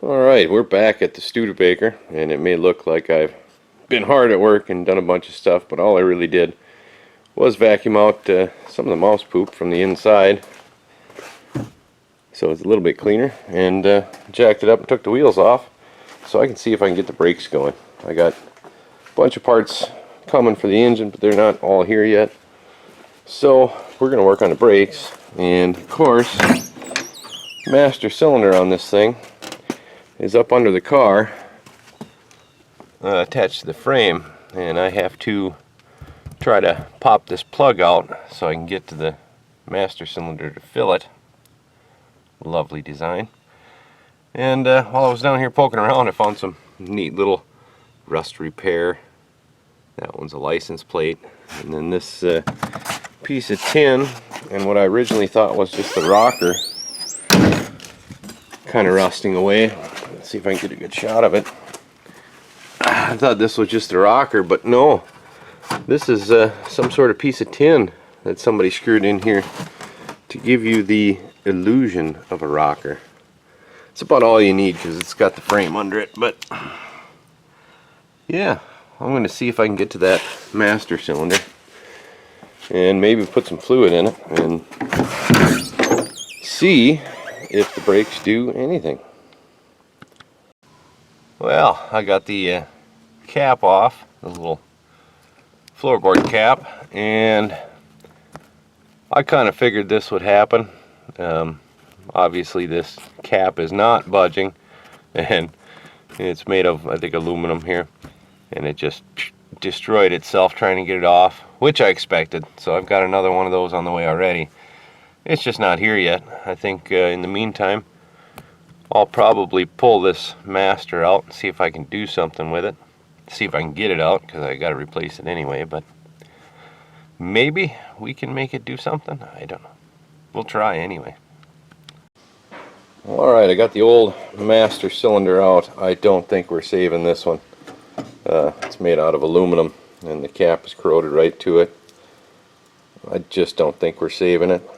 Alright, we're back at the Studebaker, and it may look like I've been hard at work and done a bunch of stuff, but all I really did was vacuum out some of the mouse poop from the inside, so it's a little bit cleaner, and jacked it up and took the wheels off so I can see if I can get the brakes going. I got a bunch of parts coming for the engine, but they're not all here yet, so we're going to work on the brakes. And of course, master cylinder on this thing is up under the car, attached to the frame, and I have to try to pop this plug out so I can get to the master cylinder to fill it. Lovely design. And while I was down here poking around, I found some neat little rust repair. That one's a license plate, and then this piece of tin, and what I originally thought was just the rocker, kind of rusting away. Let's see if I can get a good shot of it. I thought this was just a rocker, but no, this is some sort of piece of tin that somebody screwed in here to give you the illusion of a rocker. It's about all you need because it's got the frame under it. But yeah, I'm going to see if I can get to that master cylinder and maybe put some fluid in it and see if the brakes do anything. Well, I got the cap off, the little floorboard cap, and I kind of figured this would happen. Obviously this cap is not budging, and it's made of, I think, aluminum here, and it just destroyed itself trying to get it off, which I expected. So I've got another one of those on the way already. It's just not here yet. I think in the meantime I'll probably pull this master out and see if I can do something with it. See if I can get it out, because I got to replace it anyway, but maybe we can make it do something. I don't know. We'll try anyway. Alright, I got the old master cylinder out. I don't think we're saving this one. It's made out of aluminum and the cap is corroded right to it. I just don't think we're saving it.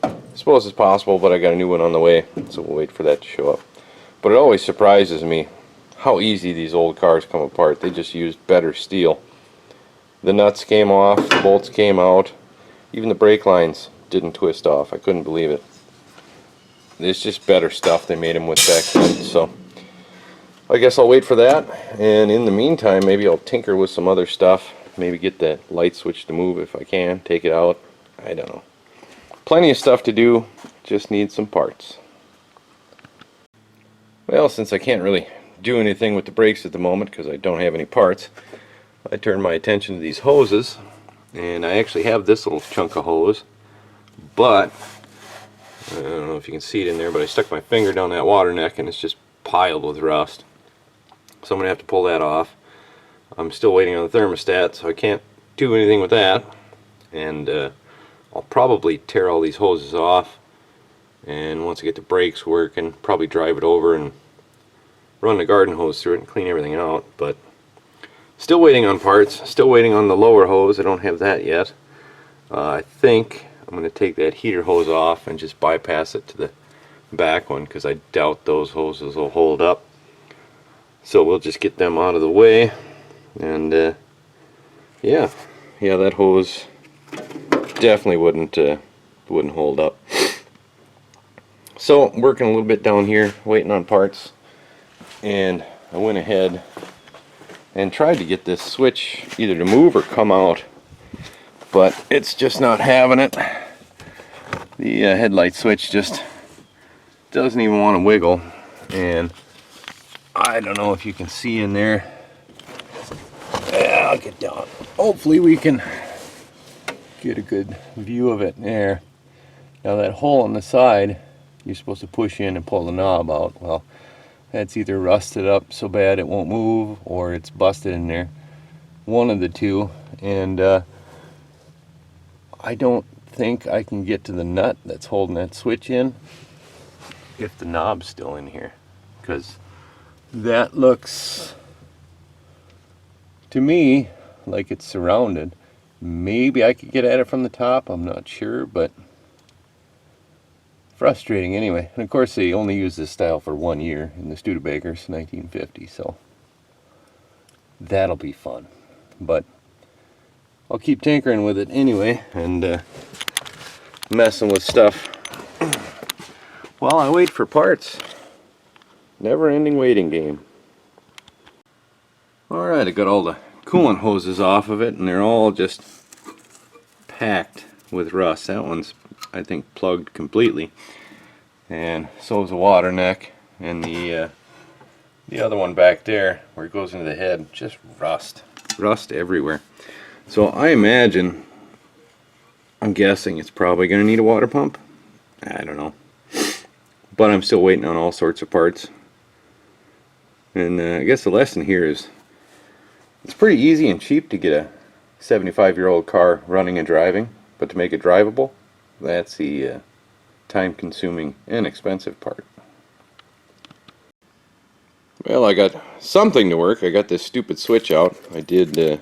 I suppose it's possible, but I got a new one on the way, so we'll wait for that to show up. But it always surprises me how easy these old cars come apart. They just used better steel. The nuts came off, the bolts came out, even the brake lines didn't twist off. I couldn't believe it. It's just better stuff they made them with back then. So I guess I'll wait for that, and in the meantime maybe I'll tinker with some other stuff. Maybe get the light switch to move if I can, take it out. I don't know. Plenty of stuff to do, just need some parts. Well, since I can't really do anything with the brakes at the moment because I don't have any parts, I turned my attention to these hoses, and I actually have this little chunk of hose, but I don't know if you can see it in there, but I stuck my finger down that water neck and it's just piled with rust. So I'm going to have to pull that off. I'm still waiting on the thermostat, so I can't do anything with that, and I'll probably tear all these hoses off, and once I get the brakes working, probably drive it over and run the garden hose through it and clean everything out. But still waiting on parts, still waiting on the lower hose. I don't have that yet. I think I'm going to take that heater hose off and just bypass it to the back one, because I doubt those hoses will hold up. So we'll just get them out of the way, and yeah, that hose definitely wouldn't hold up. So working a little bit down here, waiting on parts, and I went ahead and tried to get this switch either to move or come out, but it's just not having it. The headlight switch just doesn't even want to wiggle, and I don't know if you can see in there. Yeah, I'll get down. Hopefully we can get a good view of it there. Now that hole on the side, you're supposed to push in and pull the knob out. Well, that's either rusted up so bad it won't move, or it's busted in there. One of the two. And I don't think I can get to the nut that's holding that switch in if the knob's still in here, because that looks to me like it's surrounded. Maybe I could get at it from the top, I'm not sure, but frustrating anyway. And of course they only use this style for 1 year in the Studebakers, 1950, so that'll be fun. But I'll keep tinkering with it anyway and messing with stuff while I wait for parts. Never-ending waiting game. Alright, I got all the coolant hoses off of it and they're all just packed with rust. That one's, I think, plugged completely, and so is the water neck, and the other one back there where it goes into the head, just rust everywhere. So I imagine, I'm guessing it's probably going to need a water pump. I don't know, but I'm still waiting on all sorts of parts. And I guess the lesson here is it's pretty easy and cheap to get a 75-year-old car running and driving, but to make it drivable, that's the time-consuming and expensive part. Well, I got something to work. I got this stupid switch out. I did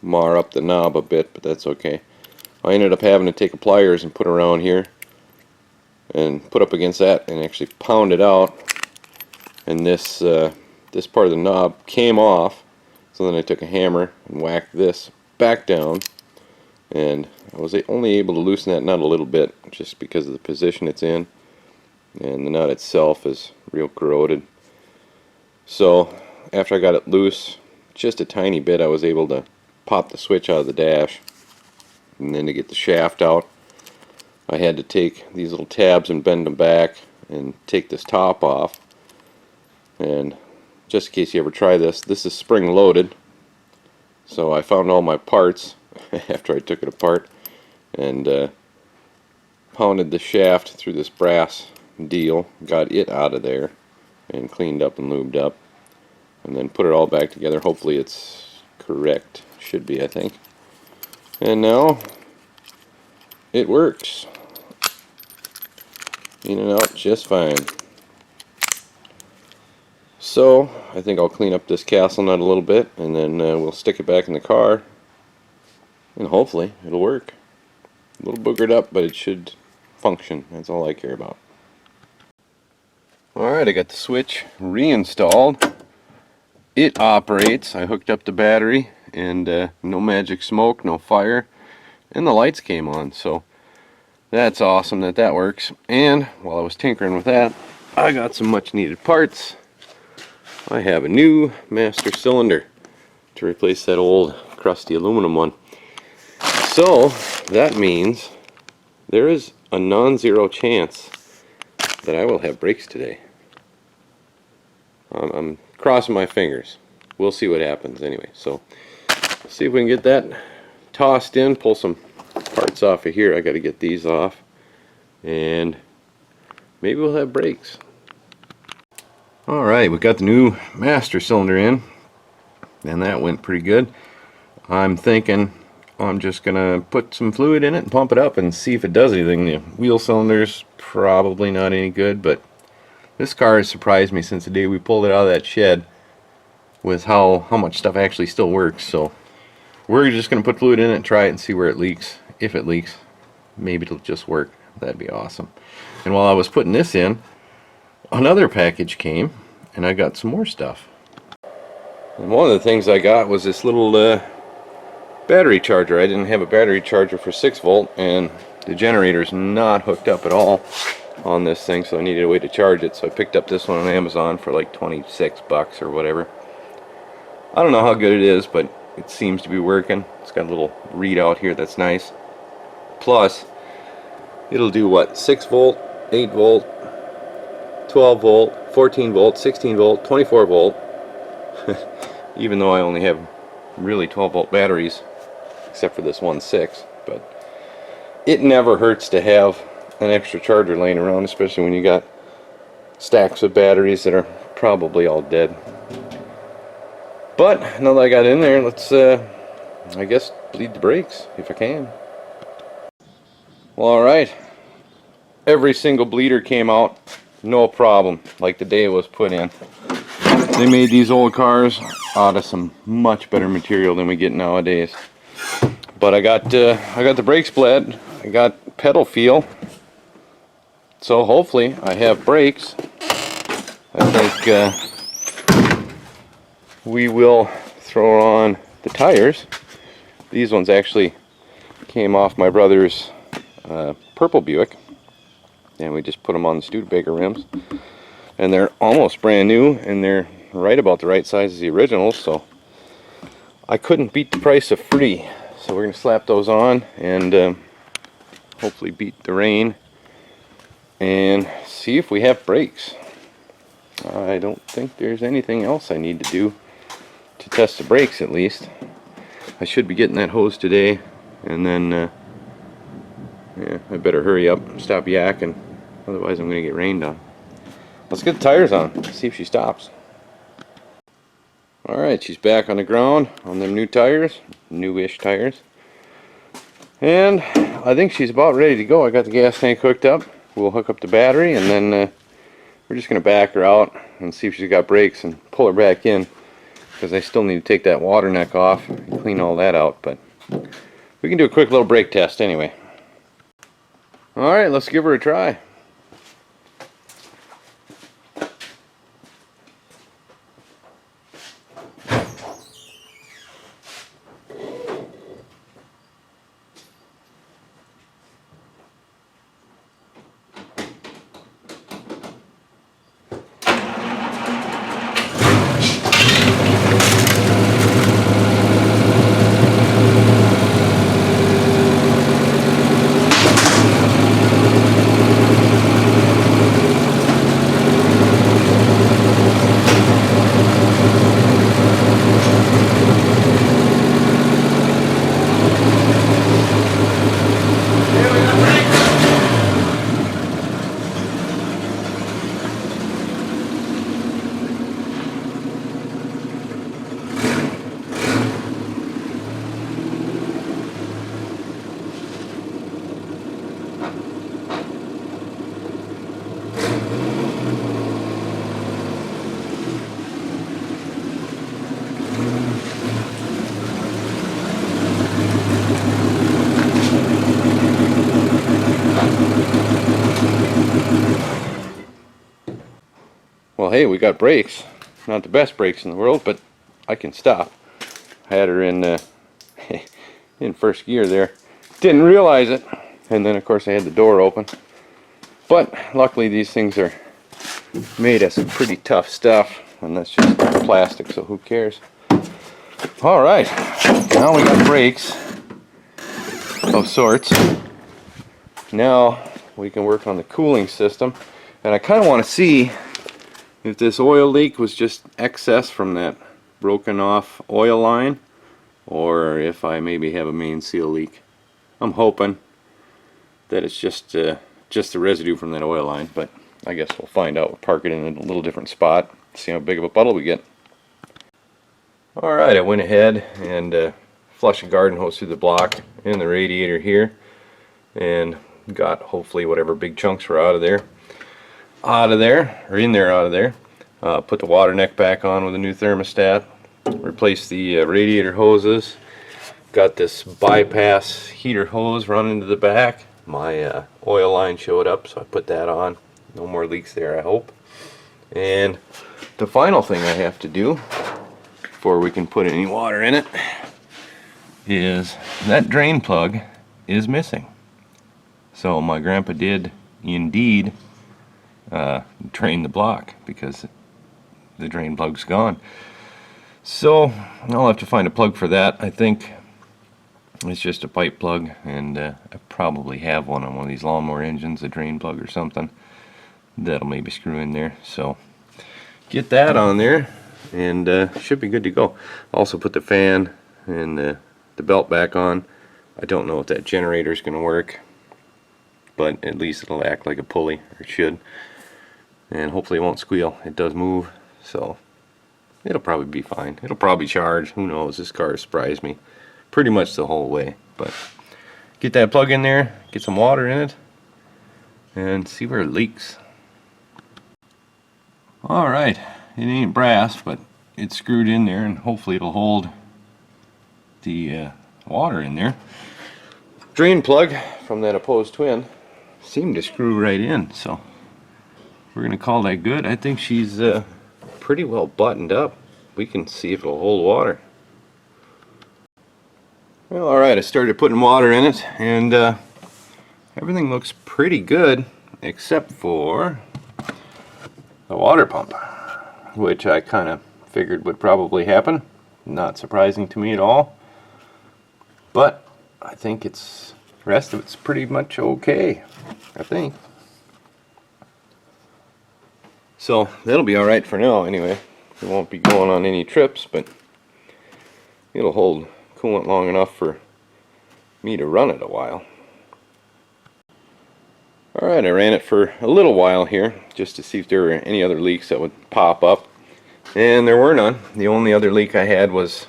mar up the knob a bit, but that's okay. I ended up having to take a pliers and put around here and put up against that and actually pound it out, and this this part of the knob came off. So then I took a hammer and whacked this back down, and I was only able to loosen that nut a little bit just because of the position it's in, and the nut itself is real corroded. So after I got it loose just a tiny bit, I was able to pop the switch out of the dash, and then to get the shaft out I had to take these little tabs and bend them back and take this top off. And just in case you ever try this, this is spring loaded, so I found all my parts after I took it apart and pounded the shaft through this brass deal, got it out of there and cleaned up and lubed up, and then put it all back together. Hopefully it's correct, should be, I think. And now it works in and out just fine. So I think I'll clean up this castle nut a little bit, and then we'll stick it back in the car, and hopefully it'll work. A little boogered up, but it should function. That's all I care about. Alright, I got the switch reinstalled. It operates. I hooked up the battery, and no magic smoke, no fire, and the lights came on. So that's awesome that that works. And while I was tinkering with that, I got some much needed parts. I have a new master cylinder to replace that old crusty aluminum one. So that means there is a non-zero chance that I will have brakes today. I'm crossing my fingers. We'll see what happens anyway. So let's see if we can get that tossed in, pull some parts off of here. I got to get these off, and maybe we'll have brakes. Alright, we got the new master cylinder in, and that went pretty good. I'm thinking I'm just gonna put some fluid in it and pump it up and see if it does anything. The wheel cylinder's probably not any good, but this car has surprised me since the day we pulled it out of that shed with how much stuff actually still works. So we're just gonna put fluid in it and try it and see where it leaks. If it leaks, maybe it'll just work. That'd be awesome. And while I was putting this in, another package came, and I got some more stuff. And one of the things I got was this little battery charger. I didn't have a battery charger for 6 volt, and the generator's not hooked up at all on this thing, so I needed a way to charge it. So I picked up this one on Amazon for like 26 bucks or whatever. I don't know how good it is, but it seems to be working. It's got a little readout here that's nice. Plus, it'll do what? 6 volt, 8 volt, 12 volt, 14 volt, 16 volt, 24 volt. Even though I only have really 12 volt batteries, except for this 1.6, but it never hurts to have an extra charger laying around, especially when you got stacks of batteries that are probably all dead. But now that I got in there, let's I guess bleed the brakes if I can. Well, alright, every single bleeder came out no problem, like the day it was put in. They made these old cars out of some much better material than we get nowadays. But I got the brakes bled, I got pedal feel, So hopefully I have brakes. I think we will throw on the tires. These ones actually came off my brother's purple Buick, and we just put them on the Studebaker rims, and they're almost brand new, and they're right about the right size as the originals, so I couldn't beat the price of free. So we're going to slap those on and hopefully beat the rain and see if we have brakes. I don't think there's anything else I need to do to test the brakes, at least. I should be getting that hose today, and then yeah, I better hurry up and stop yakking, otherwise I'm going to get rained on. Let's get the tires on, see if she stops. Alright, she's back on the ground on them new tires, newish tires. And I think she's about ready to go. I got the gas tank hooked up. We'll hook up the battery, and then we're just going to back her out and see if she's got brakes and pull her back in, because I still need to take that water neck off and clean all that out. But we can do a quick little brake test anyway. Alright, let's give her a try. Well, hey, we got brakes. Not the best brakes in the world, but I can stop. I had her in in first gear there. Didn't realize it, and then of course I had the door open. But luckily these things are made of some pretty tough stuff, and that's just plastic, so who cares? Alright, now we got brakes of sorts. Now we can work on the cooling system, and I kind of want to see if this oil leak was just excess from that broken off oil line, or if I maybe have a main seal leak. I'm hoping that it's just the residue from that oil line, but I guess we'll find out. We'll park it in a little different spot, see how big of a puddle we get. Alright, I went ahead and flushed a garden hose through the block and the radiator here, and got hopefully whatever big chunks were out of there. Put the water neck back on with a new thermostat, replaced the radiator hoses, got this bypass heater hose running into the back. My oil line showed up, so I put that on. No more leaks there, I hope. And the final thing I have to do before we can put any water in it is that drain plug is missing. So my grandpa did indeed drain the block, because the drain plug's gone. So I'll have to find a plug for that. I think it's just a pipe plug, and I probably have one on one of these lawnmower engines, a drain plug or something that'll maybe screw in there. So get that on there, and should be good to go. Also put the fan and the belt back on. I don't know if that generator is going to work, but at least it'll act like a pulley, or it should. And hopefully it won't squeal. It does move, so it'll probably be fine. It'll probably charge. Who knows? This car surprised me pretty much the whole way. But get that plug in there, get some water in it, and see where it leaks. Alright, it ain't brass, but it's screwed in there, and hopefully it'll hold the water in there. Drain plug from that opposed twin seemed to screw right in, so we're gonna call that good. I think she's pretty well buttoned up. We can see if it'll hold water. Well, alright, I started putting water in it, and everything looks pretty good except for the water pump, which I kind of figured would probably happen. Not surprising to me at all, but I think the rest of it's pretty much okay, I think. So that'll be alright for now anyway. It won't be going on any trips, but it'll hold coolant long enough for me to run it a while. Alright, I ran it for a little while here just to see if there were any other leaks that would pop up, and there were none. The only other leak I had was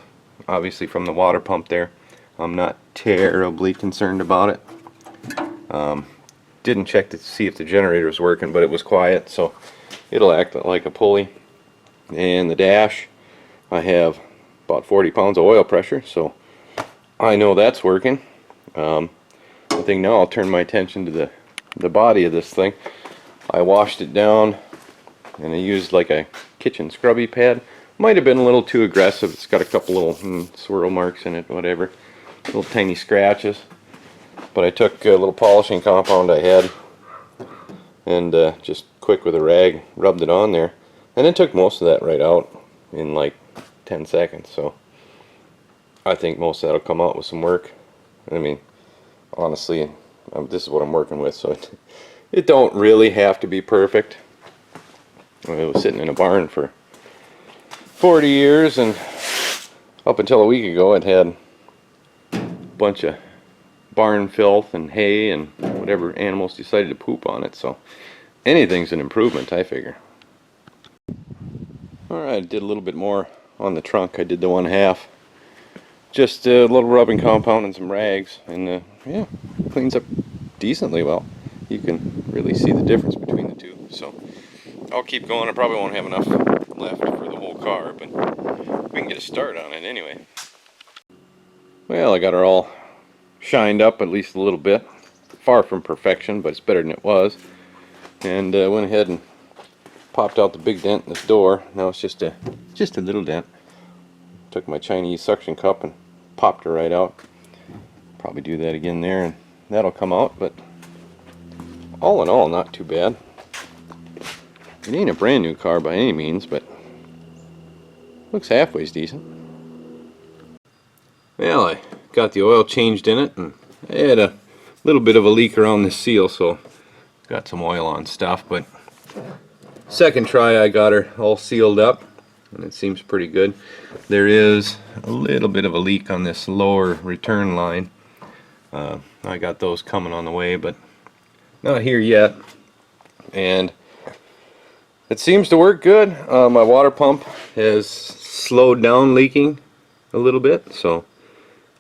obviously from the water pump there. I'm not terribly concerned about it. Didn't check to see if the generator was working, but it was quiet, so it'll act like a pulley. And the dash, I have about 40 pounds of oil pressure, so I know that's working. I think now I'll turn my attention to the body of this thing. I washed it down and I used like a kitchen scrubby pad. Might have been a little too aggressive. It's got a couple little swirl marks in it, whatever, little tiny scratches. But I took a little polishing compound I had and just quick with a rag rubbed it on there, and it took most of that right out in like 10 seconds. So I think most of that'll come out with some work. I mean, honestly, this is what I'm working with, so it don't really have to be perfect. It was sitting in a barn for 40 years, and up until a week ago it had a bunch of barn filth and hay and whatever animals decided to poop on it, so anything's an improvement, I figure. Alright, I did a little bit more on the trunk. I did the 1/2. Just a little rubbing compound and some rags, and yeah, cleans up decently well. You can really see the difference between the two. So I'll keep going. I probably won't have enough left for the whole car, but we can get a start on it anyway. Well, I got her all shined up at least a little bit. Far from perfection, but it's better than it was. And went ahead and popped out the big dent in this door. Now it's just a little dent. Took my Chinese suction cup and popped her right out. Probably do that again there, and that'll come out. But all in all, not too bad. It ain't a brand new car by any means, but looks halfway decent. Well, I got the oil changed in it, and I had a little bit of a leak around the seal, so got some oil on stuff. But second try, I got her all sealed up, and it seems pretty good. There is a little bit of a leak on this lower return line. I got those coming on the way, but not here yet. And it seems to work good. My water pump has slowed down leaking a little bit, so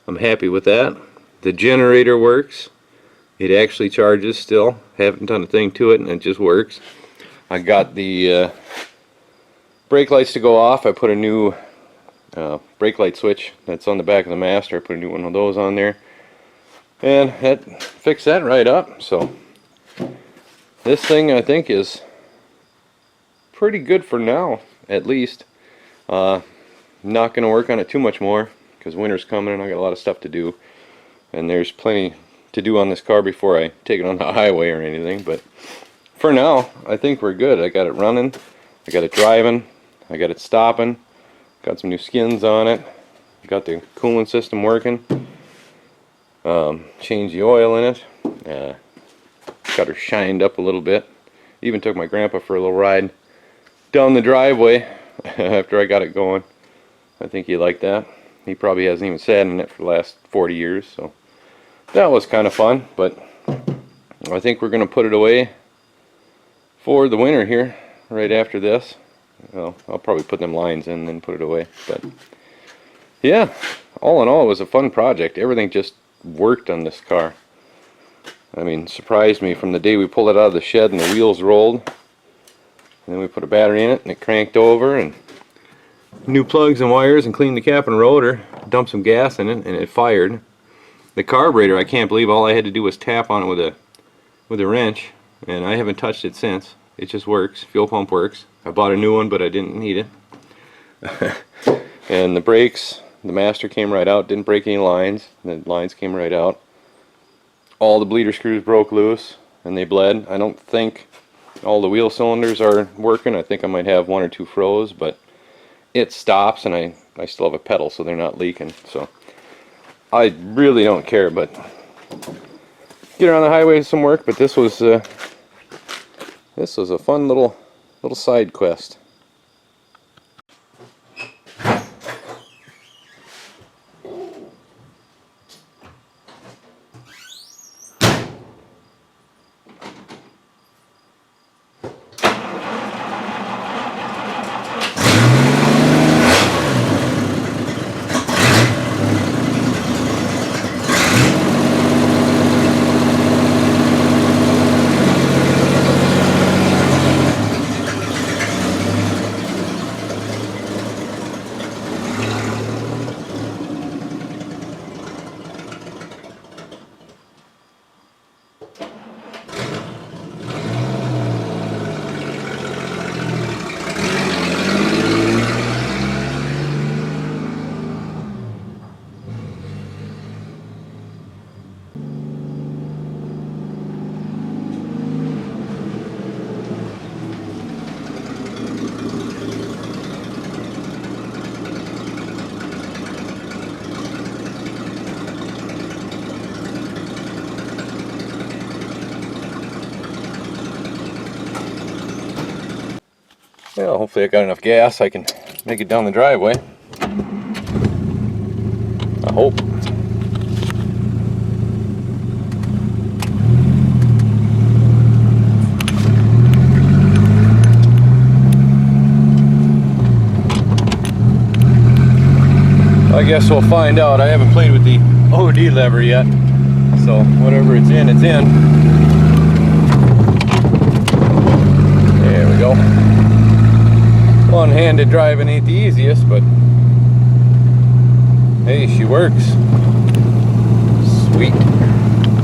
I'm happy with that. The generator works. It actually charges still. Haven't done a thing to it, and it just works. I got the brake lights to go off. I put a new brake light switch that's on the back of the master. I put a new one of those on there, and that fixed that right up. So this thing, I think, is pretty good for now, at least. Not going to work on it too much more because winter's coming and I got a lot of stuff to do, and there's plenty to do on this car before I take it on the highway or anything. But for now, I think we're good. I got it running, I got it driving, I got it stopping, got some new skins on it, got the coolant system working, changed the oil in it, got her shined up a little bit. Even took my grandpa for a little ride down the driveway after I got it going. I think he liked that. He probably hasn't even sat in it for the last 40 years, so that was kind of fun. But I think we're going to put it away for the winter here right after this. Well, I'll probably put them lines in and then put it away. But yeah, all in all, it was a fun project. Everything just worked on this car. I mean, surprised me from the day we pulled it out of the shed and the wheels rolled. And then we put a battery in it and it cranked over, and new plugs and wires, and cleaned the cap and rotor, dumped some gas in it, and it fired. The carburetor, I can't believe all I had to do was tap on it with with a wrench, and I haven't touched it since. It just works. Fuel pump works. I bought a new one, but I didn't need it. And the brakes, the master came right out, didn't break any lines. The lines came right out. All the bleeder screws broke loose and they bled. I don't think all the wheel cylinders are working. I think I might have 1 or 2 froze, but it stops, and I still have a pedal, so they're not leaking. So I really don't care, but get around the highway with some work. But this was a fun little side quest. Well, hopefully I got enough gas I can make it down the driveway. I hope. I guess we'll find out. I haven't played with the OD lever yet, so whatever it's in, it's in. There we go. One-handed driving ain't the easiest, but hey, she works. Sweet.